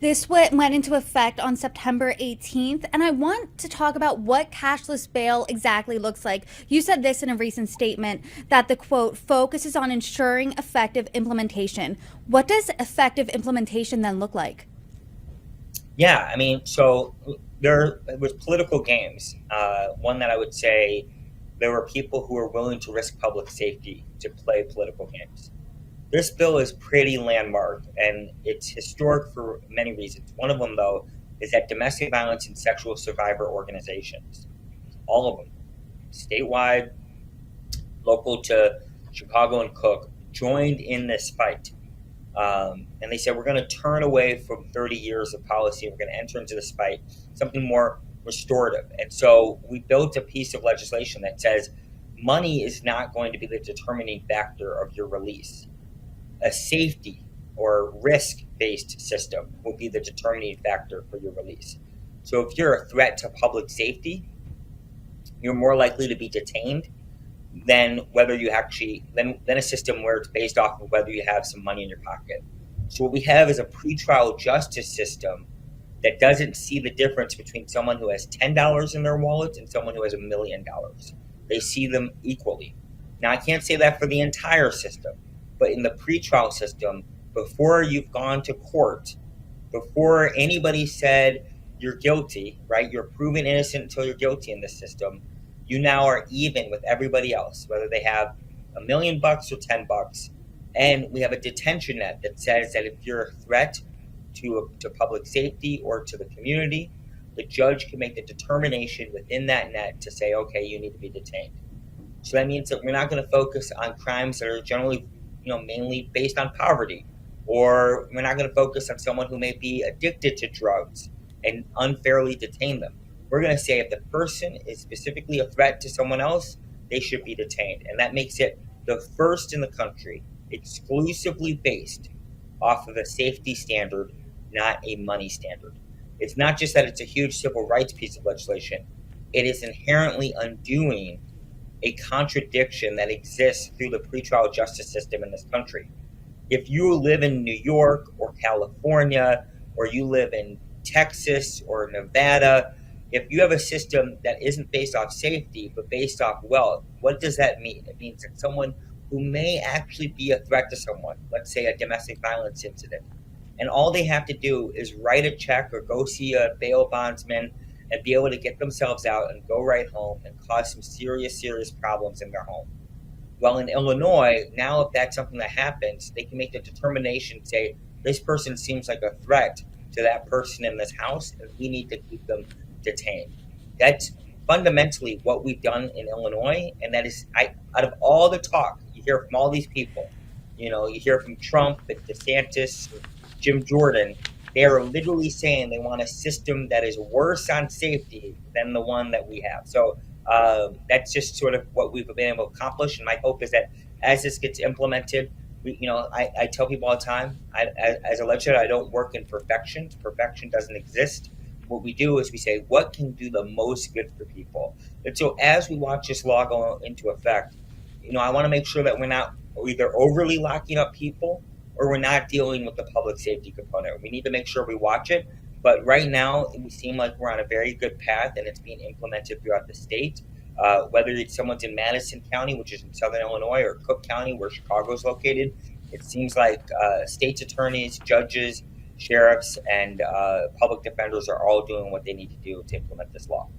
This went into effect on September 18th, and I want to talk about what cashless bail exactly looks like. You said this in a recent statement that the quote focuses on ensuring effective implementation. What does effective implementation then look like? Yeah, I mean, so there was political games. One that I would say there were people who were willing to risk public safety to play political games. This bill is pretty landmark and it's historic for many reasons. One of them, though, is that domestic violence and sexual survivor organizations, all of them, statewide, local to Chicago and Cook, joined in this fight. And they said, we're going to turn away from 30 years of policy. We're going to enter into this fight, something more restorative. And so we built a piece of legislation that says money is not going to be the determining factor of your release. A safety or risk based system will be the determining factor for your release. So if you're a threat to public safety, you're more likely to be detained than whether you actually than a system where it's based off of whether you have some money in your pocket. So what we have is a pretrial justice system that doesn't see the difference between someone who has $10 in their wallet and someone who has $1 million. They see them equally. Now I can't say that for the entire system, but in the pretrial system, before you've gone to court, before anybody said you're guilty, right? You're proven innocent until you're guilty in this system. You now are even with everybody else, whether they have $1 million or $10. And we have a detention net that says that if you're a threat to public safety or to the community, the judge can make the determination within that net to say, okay, you need to be detained. So that means that we're not going to focus on crimes that are generally, mainly based on poverty, or we're not going to focus on someone who may be addicted to drugs and unfairly detain them. We're going to say if the person is specifically a threat to someone else, they should be detained. And that makes it the first in the country exclusively based off of a safety standard, not a money standard. It's not just that it's a huge civil rights piece of legislation, it is inherently undoing a contradiction that exists through the pretrial justice system in this country. If you live in New York or California, or you live in Texas or Nevada, if you have a system that isn't based off safety but based off wealth, what does that mean? It means that someone who may actually be a threat to someone, let's say a domestic violence incident, and all they have to do is write a check or go see a bail bondsman and be able to get themselves out and go right home and cause some serious, serious problems in their home. Well, in Illinois, now if that's something that happens, they can make the determination, say, this person seems like a threat to that person in this house, and we need to keep them detained. That's fundamentally what we've done in Illinois, and that is, out of all the talk you hear from all these people, you hear from Trump and DeSantis, Jim Jordan, they are literally saying they want a system that is worse on safety than the one that we have. So that's just sort of what we've been able to accomplish. And my hope is that as this gets implemented, I tell people all the time, as a legislator, I don't work in perfection. Perfection doesn't exist. What we do is we say, what can do the most good for people? And so as we watch this law go into effect, I want to make sure that we're not either overly locking up people or we're not dealing with the public safety component. We need to make sure we watch it. But right now, we seem like we're on a very good path and it's being implemented throughout the state. Whether it's someone's in Madison County, which is in Southern Illinois, or Cook County, where Chicago is located, it seems like state's attorneys, judges, sheriffs, and public defenders are all doing what they need to do to implement this law.